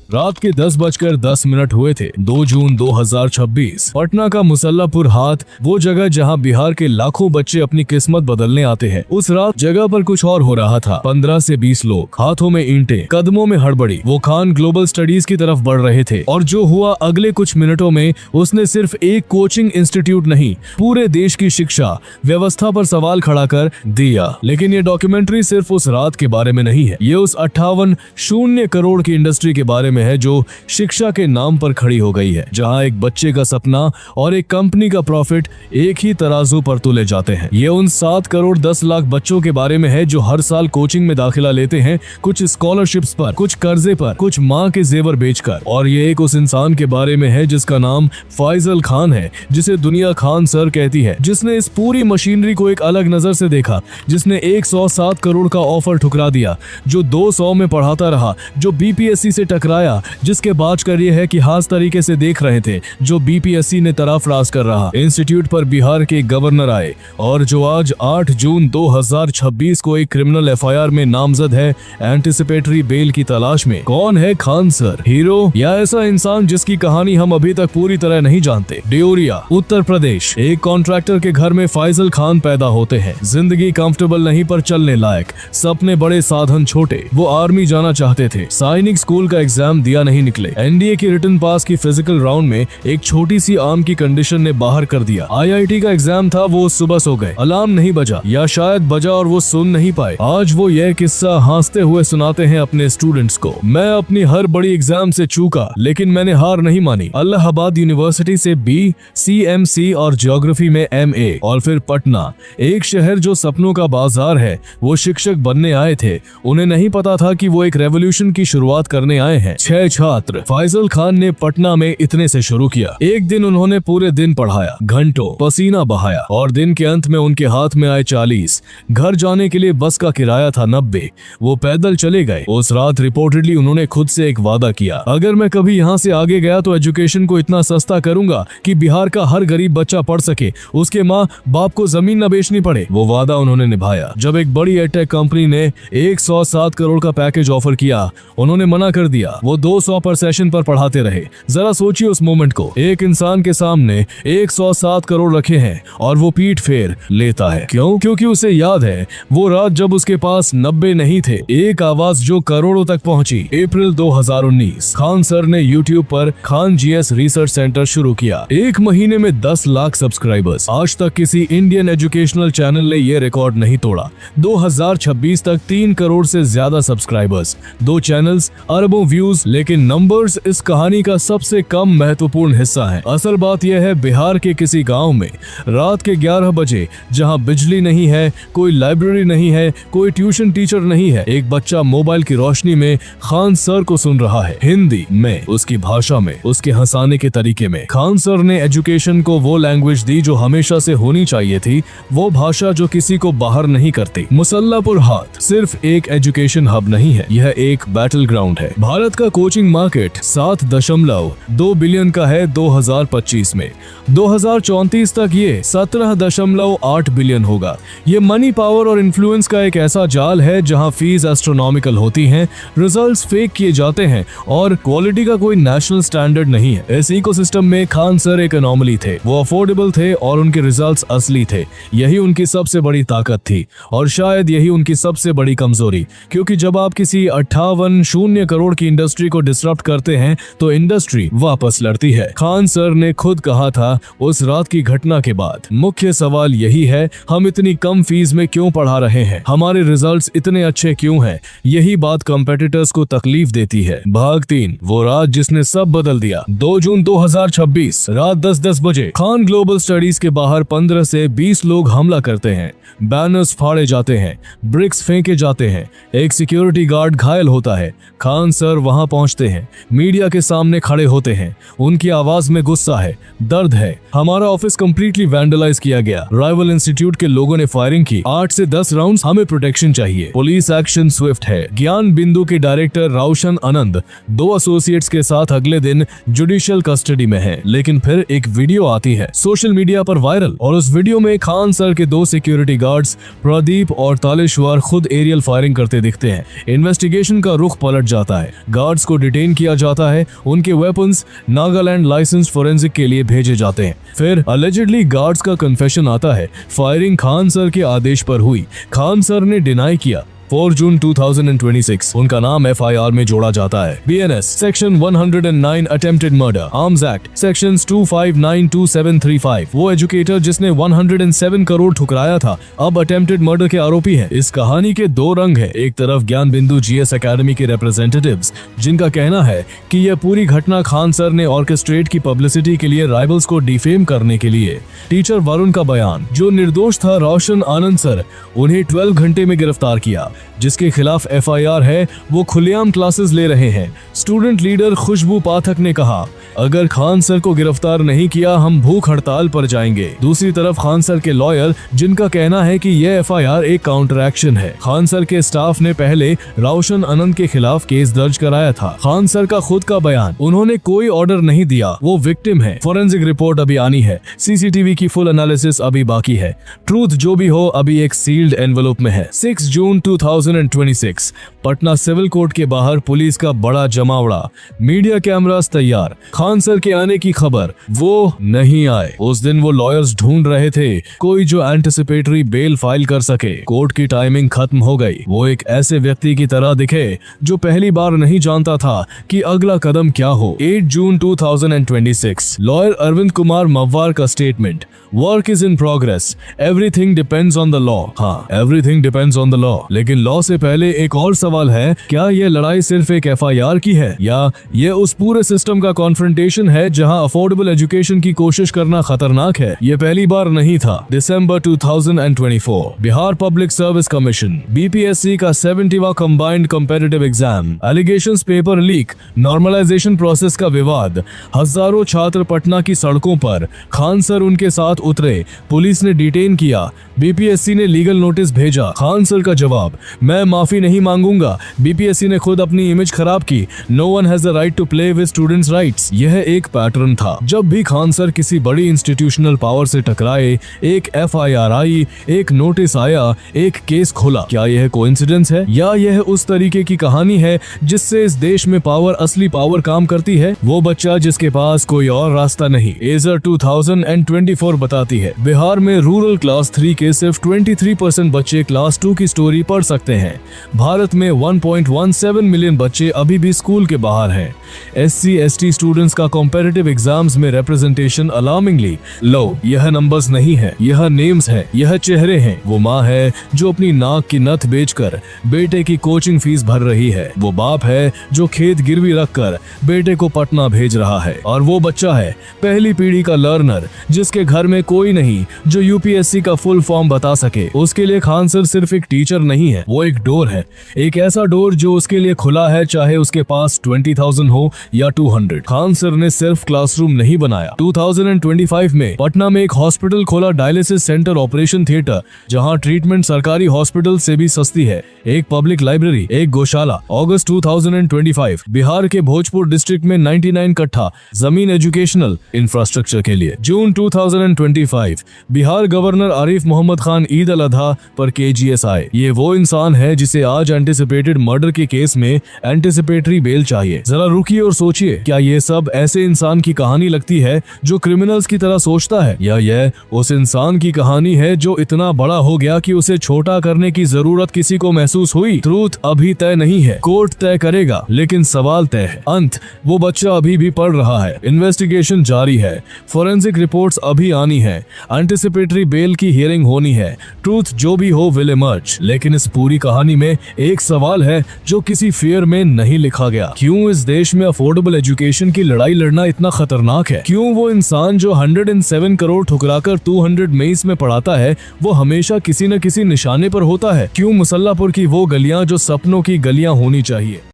रात के 10:10 हुए थे। 2 जून 2026। पटना का मुसल्लापुर हाट, वो जगह जहां बिहार के लाखों बच्चे अपनी किस्मत बदलने आते हैं। उस रात जगह पर कुछ और हो रहा था। 15 से 20 लोग, हाथों में ईंटें, कदमों में हड़बड़ी। वो खान ग्लोबल स्टडीज की तरफ बढ़ रहे थे और जो हुआ अगले कुछ मिनटों में, उसने सिर्फ एक कोचिंग इंस्टीट्यूट नहीं, पूरे देश की शिक्षा व्यवस्था पर सवाल खड़ा कर दिया। लेकिन ये डॉक्यूमेंट्री सिर्फ उस रात के बारे में नहीं है। ये उस 58 करोड़ की इंडस्ट्री के बारे में है जो शिक्षा के नाम पर खड़ी हो गई है, जहां एक बच्चे का सपना और एक कंपनी का प्रॉफिट एक ही तराजू पर तुले जाते हैं। ये उन 7 करोड़ 10 लाख बच्चों के बारे में है जो हर साल कोचिंग में दाखिला लेते हैं, कुछ स्कॉलरशिप्स पर, कुछ कर्जे पर, कुछ माँ के जेवर बेचकर। और ये एक उस इंसान के बारे में है जिसका नाम फैजल खान है, जिसे दुनिया खान सर कहती है, जिसने इस पूरी मशीनरी को एक अलग नजर से देखा, जिसने 107 करोड़ का ऑफर ठुकरा दिया, जो 200 में पढ़ाता रहा, जो बीपीएससी से टकराया, जिसके बात कर ये है कि हाथ तरीके से देख रहे थे, जो बीपीएससी ने तरफराज कर रहा। इंस्टीट्यूट पर बिहार के गवर्नर आए और जो आज 8 जून 2026 को एक क्रिमिनल एफआईआर में नामजद है एंटिसिपेटरी बेल की तलाश में। कौन है खान सर? हीरो या ऐसा इंसान जिसकी कहानी हम अभी तक पूरी तरह नहीं जानते? डियोरिया, उत्तर प्रदेश। एक कॉन्ट्रैक्टर के घर में फैजल खान पैदा होते हैं। जिंदगी कंफर्टेबल नहीं पर चलने लायक, सपने बड़े साधन छोटे। वो आर्मी जाना चाहते थे, सैनिक स्कूल का एग्जाम दिया नहीं निकले। एनडीए की रिटन पास की फिजिकल राउंड में एक छोटी सी आर्म की कंडीशन ने बाहर कर दिया। आईआईटी का एग्जाम था, वो सुबह सो गए, अलार्म नहीं बजा या शायद बजा और वो सुन नहीं पाए। आज वो यह किस्सा हंसते हुए सुनाते हैं अपने स्टूडेंट्स को। मैं अपनी हर बड़ी एग्जाम से चूका, लेकिन मैंने हार नहीं मानी। इलाहाबाद यूनिवर्सिटी से बी, सीएमसी और ज्योग्राफी में एमए, और फिर पटना, एक शहर जो सपनों का बाजार है। वो शिक्षक बनने आए थे, उन्हें नहीं पता था कि वो एक रेवोल्यूशन की शुरुआत करने आए हैं। 6 छात्र। फैजल खान ने पटना में इतने से शुरू किया। एक दिन उन्होंने पूरे दिन पढ़ाया, घंटों पसीना बहाया, और दिन के अंत में उनके हाथ में आए 40। घर जाने के लिए बस का किराया था 90। वो पैदल चले गए। उस रात रिपोर्टेडली उन्होंने खुद से एक वादा किया, अगर मैं कभी यहाँ से आगे गया तो एजुकेशन को इतना सस्ता करूंगा कि बिहार का हर गरीब बच्चा पढ़ सके, उसके माँ बाप को जमीन न बेचनी पड़े। वो वादा उन्होंने निभाया। जब एक बड़ी एडटेक कंपनी ने 107 करोड़ का पैकेज ऑफर किया, उन्होंने मना कर दिया। वो 200 पर सेशन पर पढ़ाते रहे। जरा सोचिए उस मोमेंट को, एक इंसान के सामने 107 करोड़ रखे हैं और वो पीठ फेर लेता है। क्यों? क्योंकि उसे याद है वो रात जब उसके पास 90 नहीं थे, एक आवाज जो करोड़ों तक पहुंची। अप्रैल 2019, खान सर ने यूट्यूब पर खान जीएस रिसर्च सेंटर शुरू किया। 1 महीने में 10 लाख सब्सक्राइबर्स। आज तक किसी इंडियन एजुकेशनल चैनल ने यह रिकॉर्ड नहीं तोड़ा। 2026 तक 3 करोड़ से ज्यादा सब्सक्राइबर्स, 2 चैनल्स, अरबों व्यूज। लेकिन नंबर्स इस कहानी का सबसे कम महत्वपूर्ण हिस्सा है। असल बात यह है, बिहार के किसी गांव में रात के 11 बजे, जहां बिजली नहीं है, कोई लाइब्रेरी नहीं है, कोई ट्यूशन टीचर नहीं है, एक बच्चा मोबाइल की रोशनी में खान सर को सुन रहा है, हिंदी में, उसकी भाषा में, उसके हंसाने के तरीके में। खान सर ने एजुकेशन को वो लैंग्वेज दी जो हमेशा से होनी चाहिए थी, वो भाषा जो किसी को बाहर नहीं करती। मुसल्लापुर हाट सिर्फ एक एजुकेशन हब नहीं है, यह एक बैटल ग्राउंड है। भारत का कोचिंग मार्केट 7.2 बिलियन का है 2025 में। 2034 तक ये 17.8 बिलियन होगा। ये मनी, पावर और इन्फ्लुएंस का एक ऐसा जाल है जहां फीस एस्ट्रोनॉमिकल होती हैं, रिजल्ट्स फेक किए जाते हैं और क्वालिटी का कोई नेशनल स्टैंडर्ड नहीं है। इस इकोसिस्टम में खान सर एक एनॉमली थे। वो अफोर्डेबल थे और उनके रिजल्ट्स असली थे। यही उनकी सबसे बड़ी ताकत थी और शायद यही उनकी सबसे बड़ी कमजोरी, क्योंकि जब आप किसी 58 करोड़ की इंडस्ट्री को डिसरप्ट करते हैं तो इंडस्ट्री वापस लड़ती है। खान सर ने खुद कहा था उस रात की घटना के बाद, मुख्य सवाल यही है, हम इतनी कम फीस में क्यों पढ़ा रहे हैं, हमारे रिजल्ट्स इतने अच्छे क्यों हैं? यही बात कंपेटिटर्स को तकलीफ देती है। भाग 3, वो रात जिसने सब बदल दिया। 2 जून 2026 रात 10:10 बजे खान ग्लोबल स्टडीज के बाहर 15 से 20 लोग हमला करते हैं। बैनर्स फाड़े जाते हैं, ब्रिक्स फेंके जाते हैं, एक सिक्योरिटी गार्ड घायल होता है। खान सर वहां पहुंचते हैं, मीडिया के सामने खड़े होते हैं। उनकी आवाज में गुस्सा है, दर्द है। हमारा ऑफिस कंप्लीटली वैंडलाइज किया गया। राइवल इंस्टीट्यूट के लोगों ने फायरिंग की। 8 से 10 राउंड्स, हमें प्रोटेक्शन चाहिए। पुलिस एक्शन स्विफ्ट है। ज्ञान बिंदु के डायरेक्टर राउशन आनंद 2 एसोसिएट्स के साथ अगले दिन जुडिशियल कस्टडी में है। लेकिन फिर एक वीडियो आती है सोशल मीडिया पर वायरल, और उस वीडियो में खान सर के 2 सिक्योरिटी गार्ड्स प्रदीप और तालेश्वर खुद एरियल फायरिंग करते दिखते हैं। इन्वेस्टिगेशन का रुख पलट जाता है। गार्ड गार्ड्स को डिटेन किया जाता है, उनके वेपन्स नागालैंड लाइसेंस्ड फोरेंसिक के लिए भेजे जाते हैं। फिर अलेजिडली गार्ड्स का कन्फेशन आता है, फायरिंग खान सर के आदेश पर हुई। खान सर ने डिनाई किया। 4 जून 2026 उनका नाम FIR में जोड़ा जाता है। BNS section 109 attempted murder, arms act sections 2592-735। वो एजुकेटर जिसने 107 करोड़ ठुकराया था, अब अटेम्प्टेड मर्डर के आरोपी है। इस कहानी के दो रंग है। एक तरफ ज्ञान बिंदु GS एकेडमी के रिप्रेजेंटेटिव्स, जिनका कहना है कि यह पूरी घटना खान सर ने ऑर्केस्ट्रेट की पब्लिसिटी के लिए राइवल्स को डिफेम करने के लिए। टीचर वरुण का बयान, जो निर्दोष था रोशन आनंद सर, उन्हें 12 घंटे में गिरफ्तार किया। जिसके खिलाफ FIR है वो खुलेआम क्लासेस ले रहे हैं। स्टूडेंट लीडर खुशबू पाठक ने कहा, अगर खान सर को गिरफ्तार नहीं किया हम भूख हड़ताल पर जाएंगे। दूसरी तरफ खान सर के लॉयर, जिनका कहना है कि यह FIR एक काउंटर एक्शन है। खान सर के स्टाफ ने पहले रोशन आनंद के खिलाफ केस दर्ज कराया था। खान सर का खुद का बयान, उन्होंने कोई ऑर्डर नहीं दिया, वो विक्टिम है। फोरेंसिक रिपोर्ट अभी आनी है, CCTV की फुल एनालिसिस अभी बाकी है। ट्रूथ जो भी हो अभी एक सील्ड एनवेलप में है। 6 जून 2026 पटना सिविल कोर्ट के बाहर पुलिस का बड़ा जमावड़ा, मीडिया कैमरास तैयार। खान सर के आने की खबर, वो नहीं आए। उस दिन वो लॉयर्स ढूंढ रहे थे, कोई जो एंटिसिपेटरी बेल फाइल कर सके। कोर्ट की टाइमिंग खत्म हो गई। वो एक ऐसे व्यक्ति की तरह दिखे जो पहली बार नहीं जानता था कि अगला कदम क्या हो। 8 जून 2026 लॉयर अरविंद कुमार मव्वार का statement, work is in progress, everything depends on the law. हाँ, everything depends on the law, लेकिन लॉ से पहले एक और सवाल है, क्या यह लड़ाई सिर्फ एक FIR की है या यह उस पूरे सिस्टम का कॉन्फ्रंटेशन है जहां अफोर्डेबल एजुकेशन की कोशिश करना खतरनाक है। यह पहली बार नहीं था। दिसंबर 2024 Bihar public service commission BPSC का 70वां combined competitive exam, allegations paper leak, normalization process का विवाद, हजारों छात्र पटना की सड़कों पर। खान सर उनके साथ उतरे, पुलिस ने डिटेन किया, BPSC ने लीगल नोटिस भेजा। खान सर का जवाब, मैं माफी नहीं मांगूंगा, BPSC ने खुद अपनी इमेज खराब की, no one has the right to play with students rights. यह एक पैटर्न था। जब भी खान सर किसी बड़ी इंस्टीट्यूशनल पावर से टकराए, एक FIR आई, एक नोटिस आया, एक केस खोला। क्या यह कोइंसिडेंस है या यह उस तरीके की कहानी है जिससे इस देश में पावर, असली पावर काम करती है? वो बच्चा जिसके पास कोई और रास्ता नहीं। एजर 2024 बताती है, बिहार में रूरल क्लास 3 के सिर्फ 23% बच्चे क्लास 2 की स्टोरी पढ़ सकते हैं। भारत में 1.17 मिलियन बच्चे अभी भी स्कूल के बाहर हैं। SC/ST स्टूडेंट्स का कॉम्पिटिटिव एग्जाम्स में रिप्रेजेंटेशन अलार्मिंगली लो। यह नंबर्स नहीं है, यह नेम्स है, यह चेहरे हैं। वो माँ है जो अपनी नाक की नथ बेचकर बेटे की कोचिंग फीस भर रही है। वो बाप है जो खेत गिरवी रखकर बेटे को पटना भेज रहा है। और वो बच्चा है पहली पीढ़ी का लर्नर, जिसके घर में कोई नहीं जो UPSC का फुल फॉर्म बता सके। उसके लिए खान सर सिर्फ एक टीचर नहीं है, वो एक डोर है, एक ऐसा डोर जो उसके लिए खुला है, चाहे उसके पास 20,000 हो या 200। खान सर ने सिर्फ क्लासरूम नहीं बनाया। 2025 में पटना में एक हॉस्पिटल खोला, डायलिसिस सेंटर, ऑपरेशन थिएटर, जहां ट्रीटमेंट सरकारी हॉस्पिटल से भी सस्ती है, एक पब्लिक लाइब्रेरी, एक गौशाला। अगस्त 2025 बिहार के भोजपुर डिस्ट्रिक्ट में 99 कट्ठा जमीन एजुकेशनल इंफ्रास्ट्रक्चर के लिए। जून 2025 बिहार गवर्नर आरिफ मोहम्मद खान ईद अल अधा पर KGS आए। ये वो इंसान है जिसे आज एंटिसिपेटेड मर्डर के केस में एंटिसिपेटरी बेल चाहिए। जरा रुकिए और सोचिए, क्या ये सब ऐसे इंसान की कहानी लगती है जो क्रिमिनल्स की तरह सोचता है, या यह उस इंसान की कहानी है जो इतना बड़ा हो गया कि उसे छोटा करने की जरूरत किसी को महसूस हुई? ट्रूथ अभी तय नहीं है, कोर्ट तय करेगा, लेकिन सवाल तय है। अंत, वो बच्चा अभी भी पढ़ रहा है, इन्वेस्टिगेशन जारी है, फोरेंसिक रिपोर्ट्स अभी आनी है, एंटिसिपेटरी बेल की हियरिंग होनी है। ट्रूथ जो भी हो विल इमर्ज। लेकिन इस पूरी कहानी में एक सवाल है जो किसी फेयर में नहीं लिखा गया। क्यों इस देश में अफोर्डेबल एजुकेशन की लड़ाई लड़ना इतना खतरनाक है? क्यों वो इंसान जो 107 करोड़ ठुकराकर 200 मेस में पढ़ाता है, वो हमेशा किसी न किसी निशाने पर होता है? क्यों मुसल्लापुर की वो गलियां जो सपनों की गलियां होनी चाहिए?